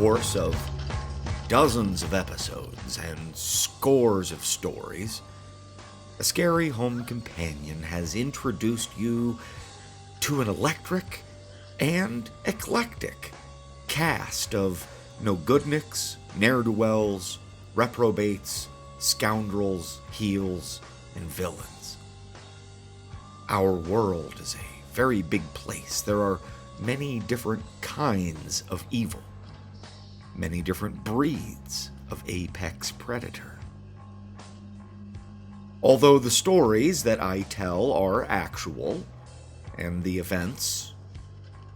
course of dozens of episodes and scores of stories, A Scary Home Companion has introduced you to an electric and eclectic cast of no-goodniks, ne'er-do-wells, reprobates, scoundrels, heels, and villains. Our world is a very big place. There are many different kinds of evil, many different breeds of apex predator. Although the stories that I tell are actual, and the events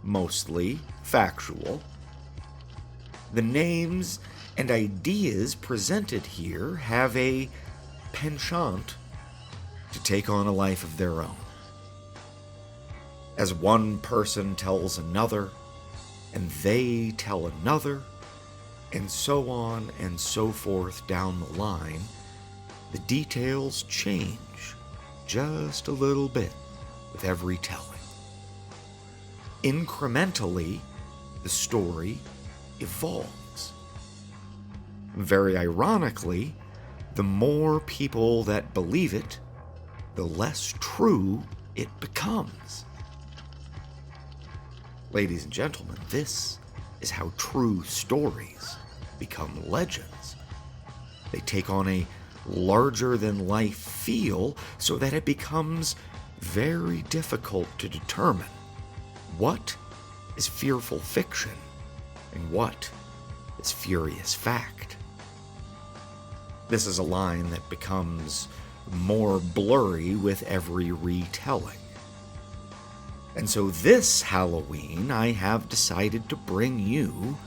mostly factual, the names and ideas presented here have a penchant to take on a life of their own. As one person tells another, and they tell another, and so on and so forth down the line, the details change just a little bit with every telling. Incrementally, the story evolves. Very ironically, the more people that believe it, the less true it becomes. Ladies and gentlemen, this is how true stories become legends. They take on a larger-than-life feel so that it becomes very difficult to determine what is fearful fiction and what is furious fact. This is a line that becomes more blurry with every retelling. And so this Halloween, I have decided to bring you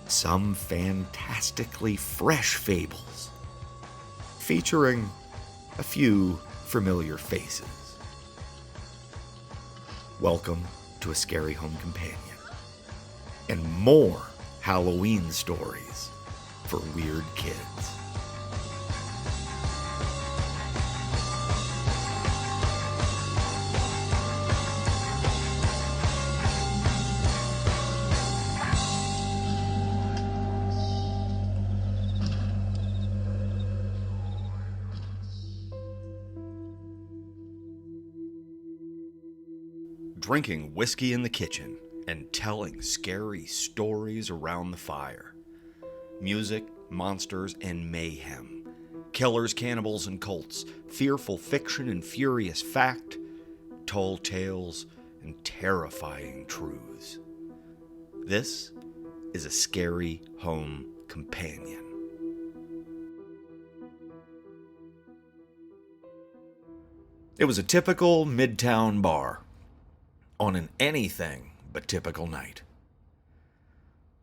some fantastically fresh fables, featuring a few familiar faces. Welcome to A Scary Home Companion, and more Halloween stories for weird kids. Drinking whiskey in the kitchen and telling scary stories around the fire. Music, monsters, and mayhem. Killers, cannibals, and cults. Fearful fiction and furious fact. Tall tales and terrifying truths. This is A Scary Home Companion. It was a typical midtown bar on an anything but typical night.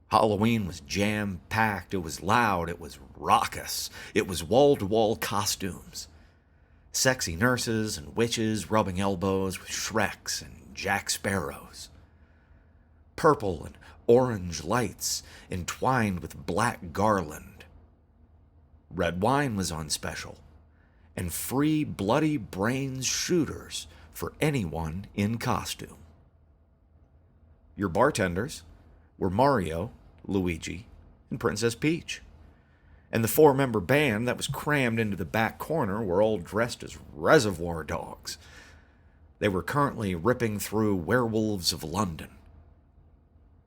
Halloween was jam-packed, it was loud, it was raucous, it was wall-to-wall costumes. Sexy nurses and witches rubbing elbows with Shreks and Jack Sparrows. Purple and orange lights entwined with black garland. Red wine was on special, and free bloody brains shooters for anyone in costume. Your bartenders were Mario, Luigi, and Princess Peach. And the 4-member band that was crammed into the back corner were all dressed as Reservoir Dogs. They were currently ripping through Werewolves of London.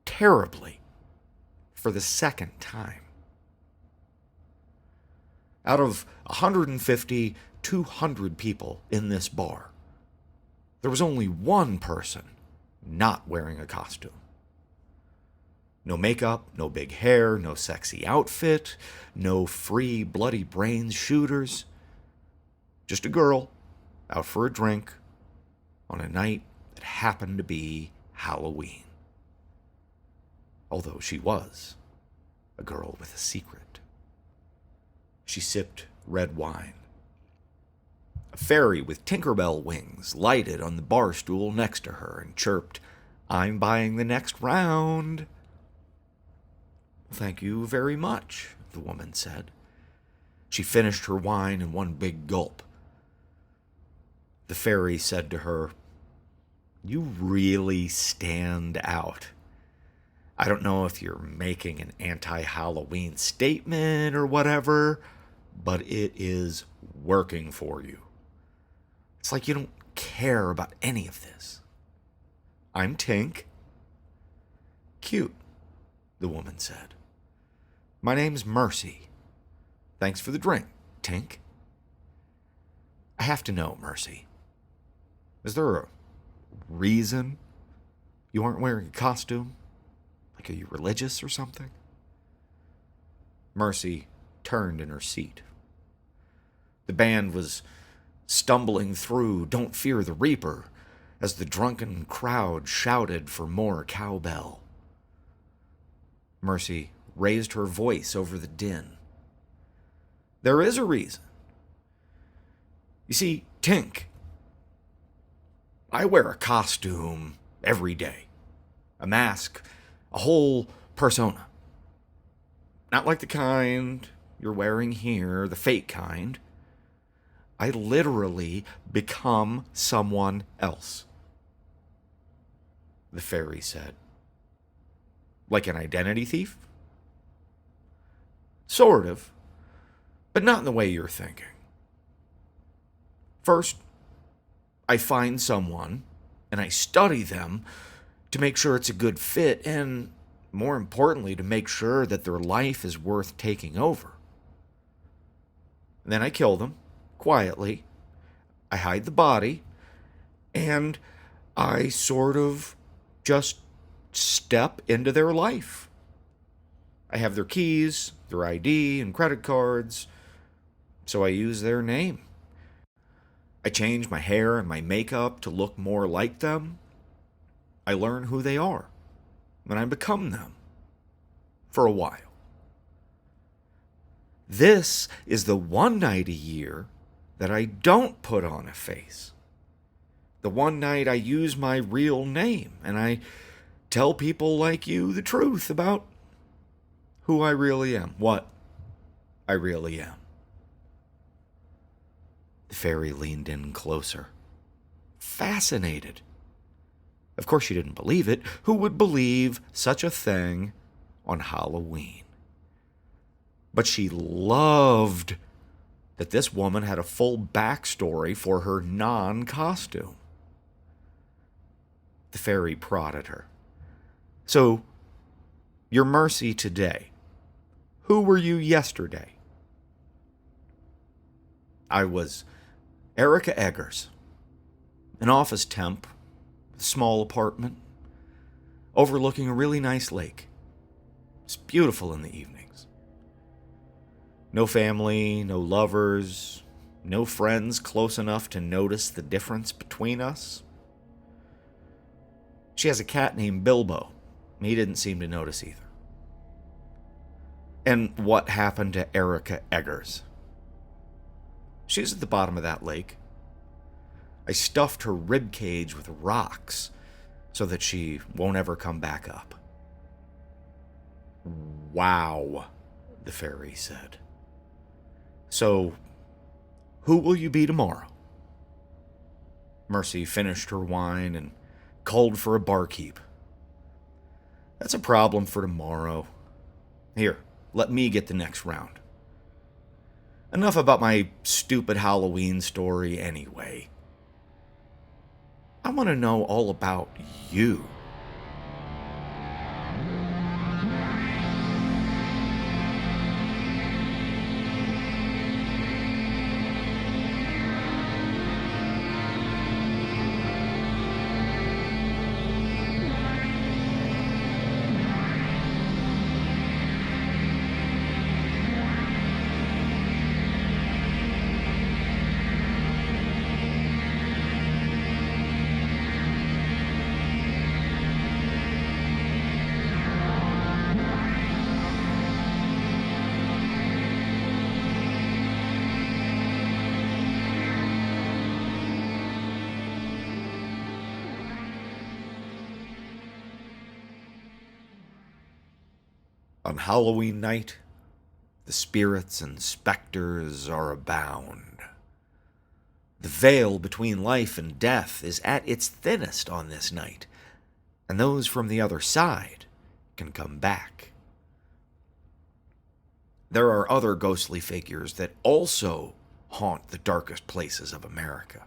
Terribly. For the second time. Out of 150, 200 people in this bar, there was only one person not wearing a costume. No makeup, no big hair, no sexy outfit, no free bloody brains shooters. Just a girl out for a drink on a night that happened to be Halloween. Although she was a girl with a secret. She sipped red wine. A fairy with Tinkerbell wings lighted on the bar stool next to her and chirped, "I'm buying the next round." "Thank you very much," the woman said. She finished her wine in one big gulp. The fairy said to her, "You really stand out. I don't know if you're making an anti-Halloween statement or whatever, but it is working for you. It's like you don't care about any of this. I'm Tink. Cute, the woman said. My name's Mercy. Thanks for the drink, Tink. I have to know, Mercy. Is there a reason you aren't wearing a costume? Like, are you religious or something? Mercy turned in her seat. The band was stumbling through Don't Fear the Reaper as the drunken crowd shouted for more cowbell. Mercy raised her voice over the din. There is a reason. You see, Tink, I wear a costume every day. A mask, a whole persona. Not like the kind you're wearing here, the fake kind. I literally become someone else, the fairy said. Like an identity thief? Sort of, but not in the way you're thinking. First, I find someone and I study them to make sure it's a good fit and, more importantly, to make sure that their life is worth taking over. And then I kill them, quietly. I hide the body, and I sort of just step into their life. I have their keys, their ID, and credit cards, so I use their name. I change my hair and my makeup to look more like them. I learn who they are, and I become them for a while. This is the one night a year that I don't put on a face. The one night I use my real name, and I tell people like you the truth about who I really am, what I really am. The fairy leaned in closer, fascinated. Of course she didn't believe it. Who would believe such a thing on Halloween? But she loved that this woman had a full backstory for her non-costume. The fairy prodded her. So, you're Mercy today. Who were you yesterday? I was Erica Eggers, an office temp, a small apartment, overlooking a really nice lake. It's beautiful in the evenings. No family, no lovers, no friends close enough to notice the difference between us. She has a cat named Bilbo. He didn't seem to notice either. And what happened to Erica Eggers? She's at the bottom of that lake. I stuffed her rib cage with rocks so that she won't ever come back up. Wow, the fairy said. So, who will you be tomorrow? Mercy finished her wine and called for a barkeep. That's a problem for tomorrow. Here, let me get the next round. Enough about my stupid Halloween story anyway. I want to know all about you. On Halloween night, the spirits and specters are abound. The veil between life and death is at its thinnest on this night, and those from the other side can come back. There are other ghostly figures that also haunt the darkest places of America.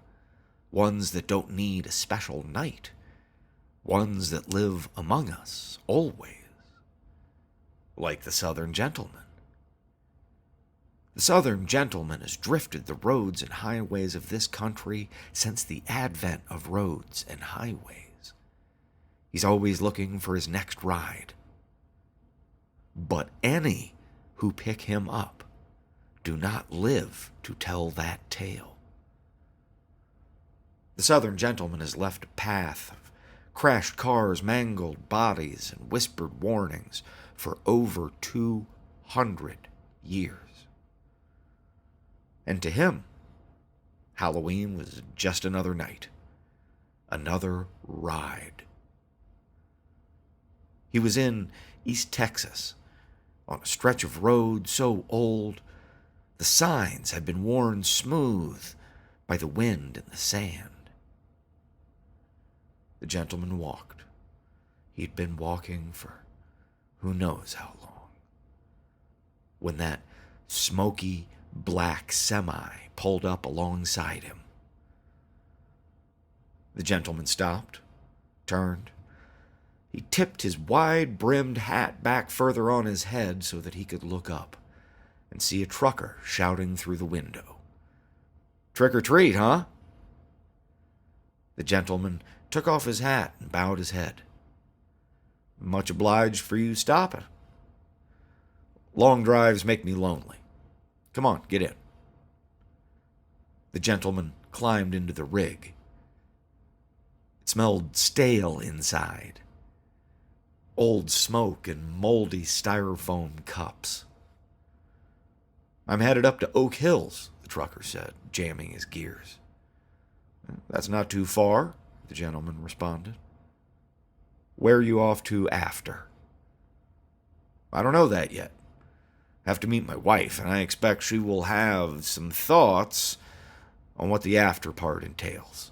Ones that don't need a special night. Ones that live among us, always. Like the Southern Gentleman. The Southern Gentleman has drifted the roads and highways of this country since the advent of roads and highways. He's always looking for his next ride. But any who pick him up do not live to tell that tale. The Southern Gentleman has left a path of crashed cars, mangled bodies, and whispered warnings for over 200 years. And to him, Halloween was just another night, another ride. He was in East Texas, on a stretch of road so old, the signs had been worn smooth by the wind and the sand. The gentleman walked. He'd been walking for who knows how long, when that smoky black semi pulled up alongside him. The gentleman stopped, turned. He tipped his wide-brimmed hat back further on his head so that he could look up and see a trucker shouting through the window. "Trick or treat, huh?" The gentleman took off his hat and bowed his head. "Much obliged for you stopping. Long drives make me lonely. Come on, get in." The gentleman climbed into the rig. It smelled stale inside. Old smoke and moldy styrofoam cups. "I'm headed up to Oak Hills," the trucker said, jamming his gears. "That's not too far," the gentleman responded. "Where are you off to after?" "I don't know that yet. Have to meet my wife, and I expect she will have some thoughts on what the after part entails."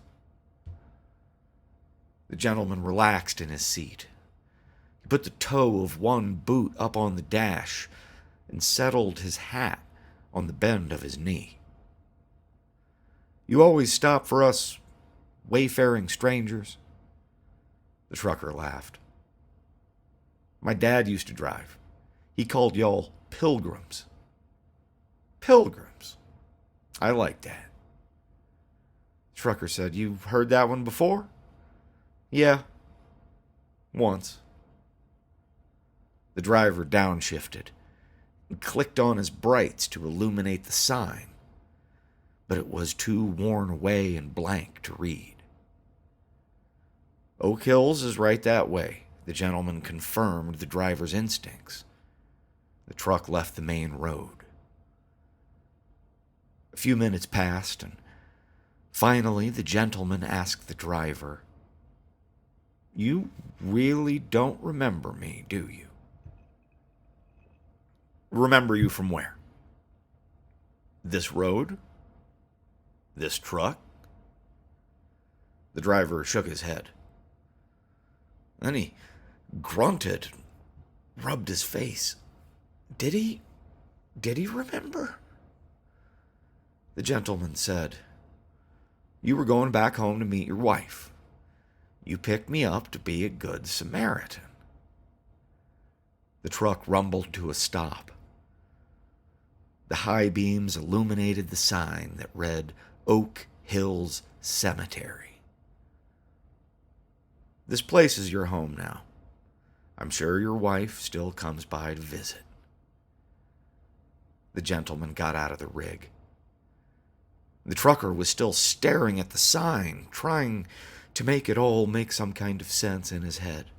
The gentleman relaxed in his seat. He put the toe of one boot up on the dash and settled his hat on the bend of his knee. "You always stop for us wayfaring strangers?" The trucker laughed. "My dad used to drive. He called y'all pilgrims." "Pilgrims? I like that." The trucker said, "You've heard that one before?" "Yeah, once." The driver downshifted and clicked on his brights to illuminate the sign, but it was too worn away and blank to read. "Oak Hills is right that way," the gentleman confirmed the driver's instincts. The truck left the main road. A few minutes passed, and finally the gentleman asked the driver, "You really don't remember me, do you?" "Remember you from where?" "This road? This truck?" The driver shook his head. Then he grunted, rubbed his face. Did he remember?" The gentleman said, "You were going back home to meet your wife. You picked me up to be a good Samaritan." The truck rumbled to a stop. The high beams illuminated the sign that read Oak Hills Cemetery. "This place is your home now. I'm sure your wife still comes by to visit." The gentleman got out of the rig. The trucker was still staring at the sign, trying to make it all make some kind of sense in his head.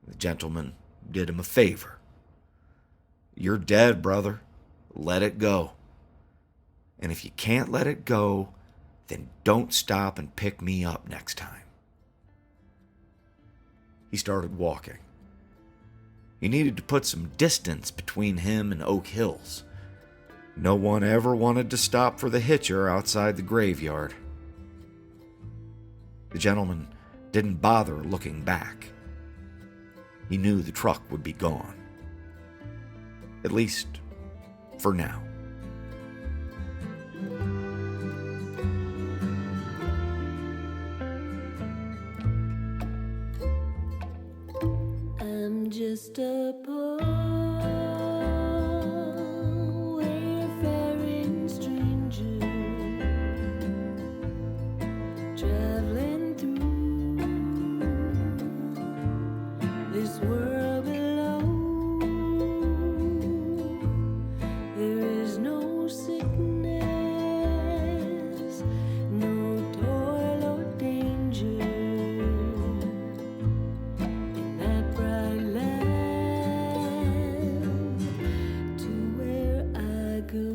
The gentleman did him a favor. "You're dead, brother. Let it go. And if you can't let it go, then don't stop and pick me up next time." He started walking. He needed to put some distance between him and Oak Hills. No one ever wanted to stop for the hitcher outside the graveyard. The gentleman didn't bother looking back. he knew the truck would be gone. At least, for now. I'm just a poor wayfaring stranger, traveling through this world below. There is no sickness, no toil or danger in that bright land to where I go.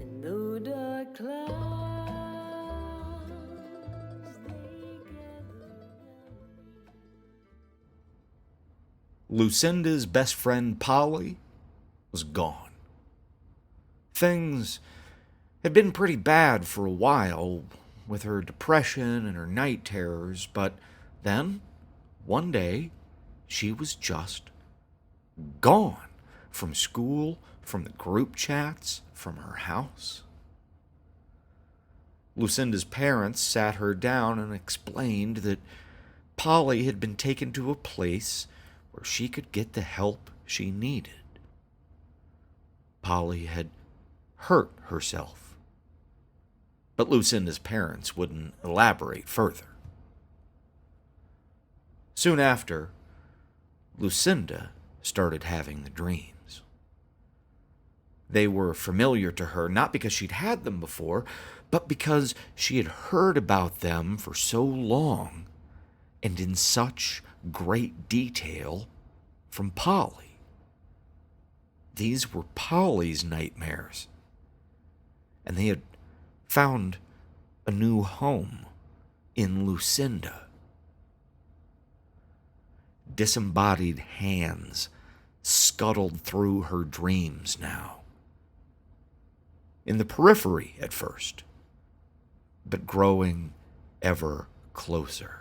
And though dark clouds they gather around me. Lucinda's best friend Polly was gone. Things had been pretty bad for a while with her depression and her night terrors, but then, one day, she was just gone from school, from the group chats, from her house. Lucinda's parents sat her down and explained that Polly had been taken to a place where she could get the help she needed. Polly had hurt herself, but Lucinda's parents wouldn't elaborate further. Soon after, Lucinda started having the dreams. They were familiar to her not because she'd had them before, but because she had heard about them for so long and in such great detail from Polly. These were Polly's nightmares, and they had found a new home in Lucinda. Disembodied hands scuttled through her dreams now. In the periphery at first, but growing ever closer.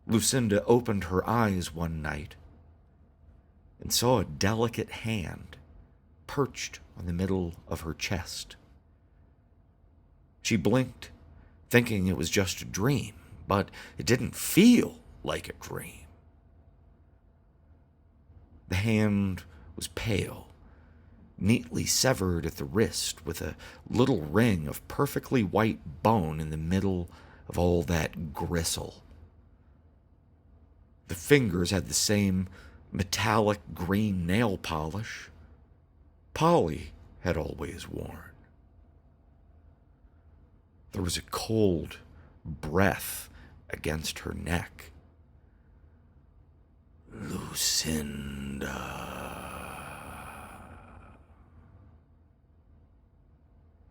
Lucinda opened her eyes one night and saw a delicate hand perched on the middle of her chest. She blinked, thinking it was just a dream, but it didn't feel like a dream. The hand was pale, neatly severed at the wrist with a little ring of perfectly white bone in the middle of all that gristle. The fingers had the same metallic green nail polish Polly had always worn. There was a cold breath against her neck. Lucinda.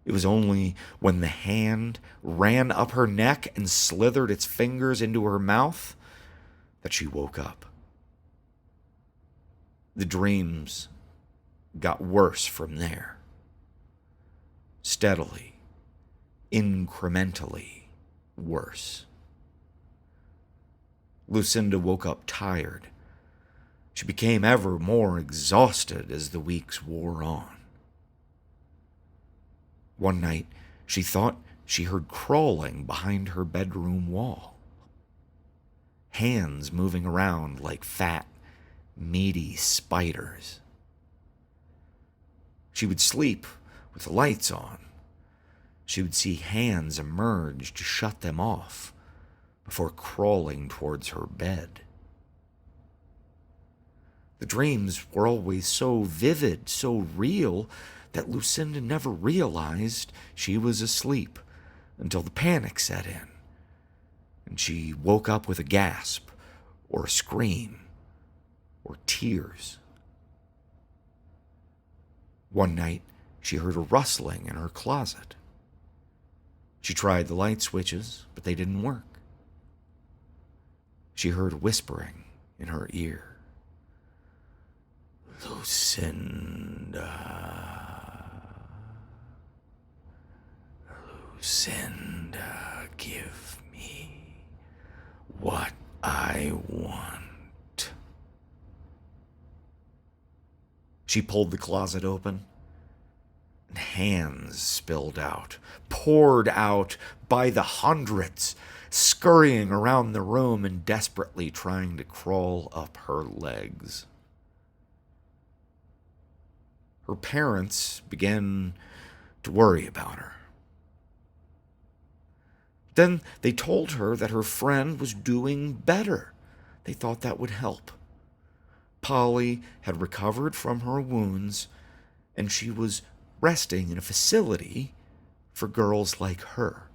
It was only when the hand ran up her neck and slithered its fingers into her mouth that she woke up. The dreams got worse from there. Steadily, incrementally worse. Lucinda woke up tired. She became ever more exhausted as the weeks wore on. One night, she thought she heard crawling behind her bedroom wall. Hands moving around like fat, meaty spiders. She would sleep with the lights on. She would see hands emerge to shut them off before crawling towards her bed. The dreams were always so vivid, so real, that Lucinda never realized she was asleep until the panic set in, and she woke up with a gasp, or a scream, or tears. One night, she heard a rustling in her closet. She tried the light switches, but they didn't work. She heard whispering in her ear. Lucinda. Lucinda, give me what I want. She pulled the closet open, and hands spilled out, poured out by the hundreds, scurrying around the room and desperately trying to crawl up her legs. Her parents began to worry about her. Then they told her that her friend was doing better. They thought that would help. Polly had recovered from her wounds, and she was resting in a facility for girls like her.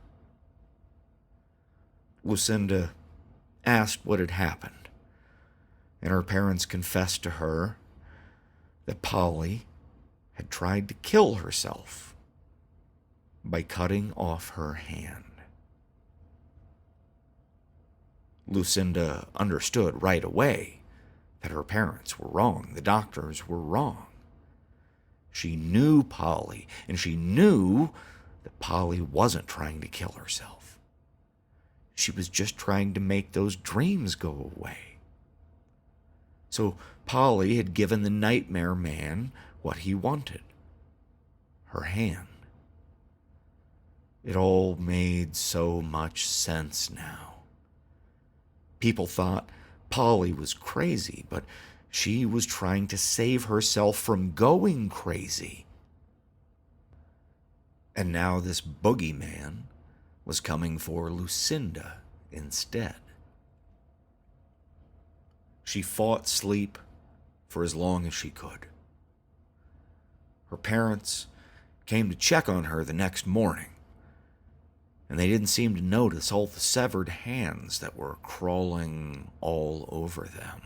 Lucinda asked what had happened, and her parents confessed to her that Polly had tried to kill herself by cutting off her hand. Lucinda understood right away that her parents were wrong. The doctors were wrong. She knew Polly, and she knew that Polly wasn't trying to kill herself. She was just trying to make those dreams go away. So Polly had given the nightmare man what he wanted: her hand. It all made so much sense now. People thought Polly was crazy, but she was trying to save herself from going crazy. And now this boogeyman was coming for Lucinda instead. She fought sleep for as long as she could. Her parents came to check on her the next morning, and they didn't seem to notice all the severed hands that were crawling all over them.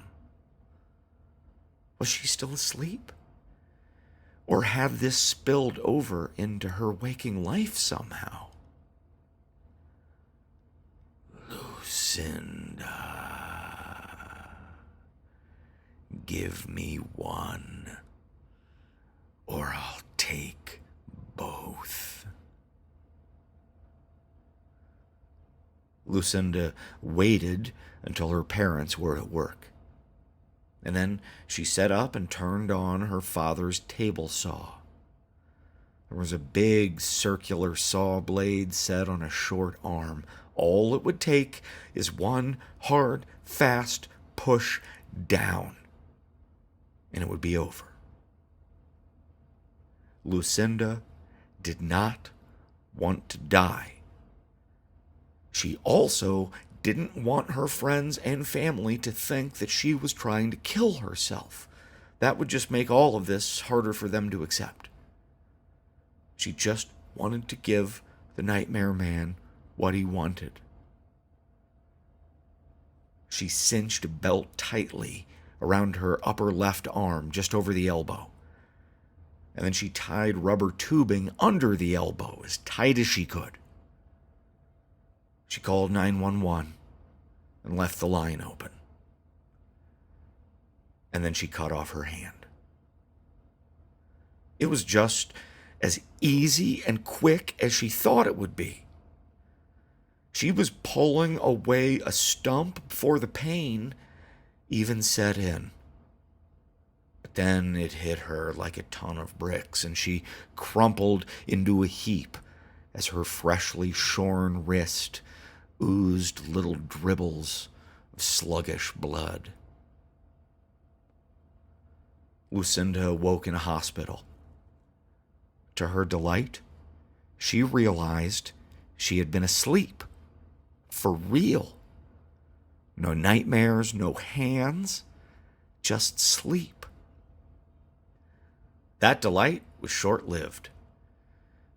Was she still asleep? Or had this spilled over into her waking life somehow? Lucinda, give me one, or I'll take both. Lucinda waited until her parents were at work, and then she sat up and turned on her father's table saw. There was a big circular saw blade set on a short arm. All it would take is one hard, fast push down, and it would be over. Lucinda did not want to die. She also didn't want her friends and family to think that she was trying to kill herself. That would just make all of this harder for them to accept. She just wanted to give the nightmare man what he wanted. She cinched a belt tightly around her upper left arm, just over the elbow. And then she tied rubber tubing under the elbow as tight as she could. She called 911 and left the line open. And then she cut off her hand. It was just as easy and quick as she thought it would be. She was pulling away a stump before the pain even set in. But then it hit her like a ton of bricks, and she crumpled into a heap as her freshly shorn wrist oozed little dribbles of sluggish blood. Lucinda awoke in a hospital. To her delight, she realized she had been asleep. For real. No nightmares, no hands, just sleep. That delight was short-lived.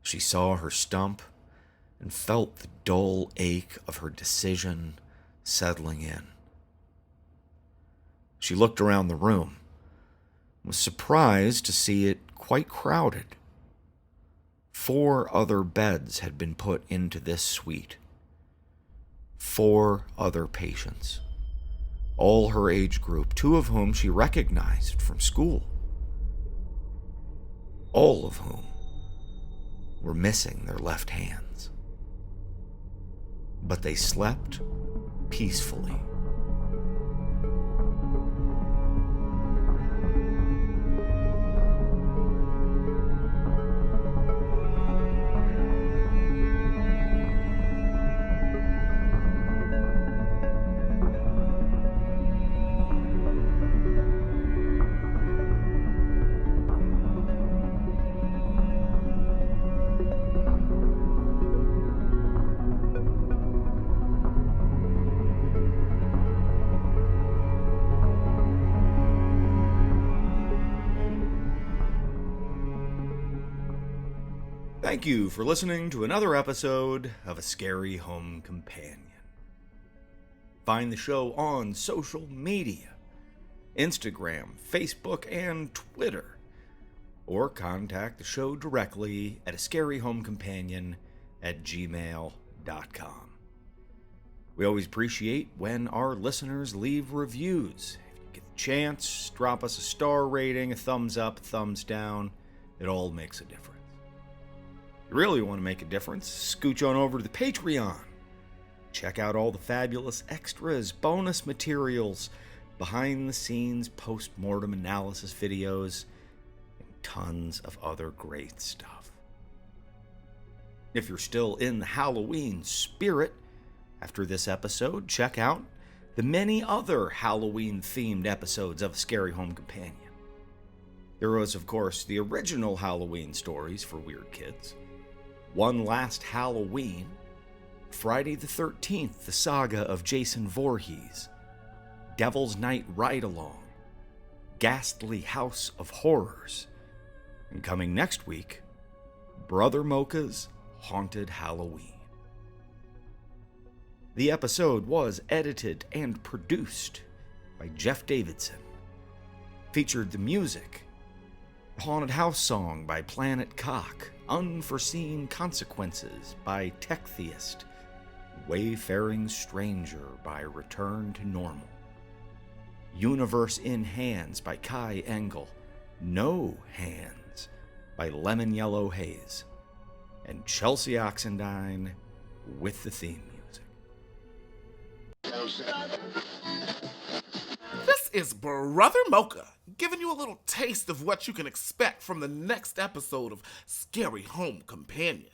She saw her stump and felt the dull ache of her decision settling in. She looked around the room and was surprised to see it quite crowded. 4 other beds had been put into this suite. 4 other patients, all her age group, 2 of whom she recognized from school. All of whom were missing their left hands. but they slept peacefully. Thank you for listening to another episode of A Scary Home Companion. Find the show on social media, Instagram, Facebook, and Twitter, or contact the show directly at ascaryhomecompanion@gmail.com. We always appreciate when our listeners leave reviews. If you get the chance, drop us a star rating, a thumbs up, a thumbs down. It all makes a difference. If you really want to make a difference, scooch on over to the Patreon. Check out all the fabulous extras, bonus materials, behind-the-scenes post-mortem analysis videos, and tons of other great stuff. If you're still in the Halloween spirit, after this episode, check out the many other Halloween-themed episodes of A Scary Home Companion. There was, of course, the original Halloween stories for weird kids, One Last Halloween, Friday the 13th, the saga of Jason Voorhees, Devil's Night Ride-Along, Ghastly House of Horrors, and coming next week, Brother Mocha's Haunted Halloween. The episode was edited and produced by Jeff Davidson, featured the music, Haunted House Song by Planet Cock, Unforeseen Consequences by Techtheist, Wayfaring Stranger by Return to Normal, Universe in Hands by Kai Engel, No Hands by Lemon Yellow Haze, and Chelsea Oxendine with the theme music. This is Brother Mocha, giving you a little taste of what you can expect from the next episode of Scary Home Companion.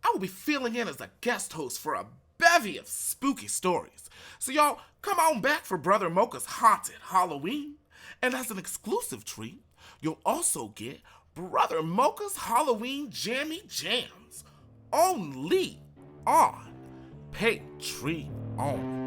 I will be filling in as a guest host for a bevy of spooky stories, so y'all come on back for Brother Mocha's Haunted Halloween, and as an exclusive treat, you'll also get Brother Mocha's Halloween Jammy Jams, only on Patreon.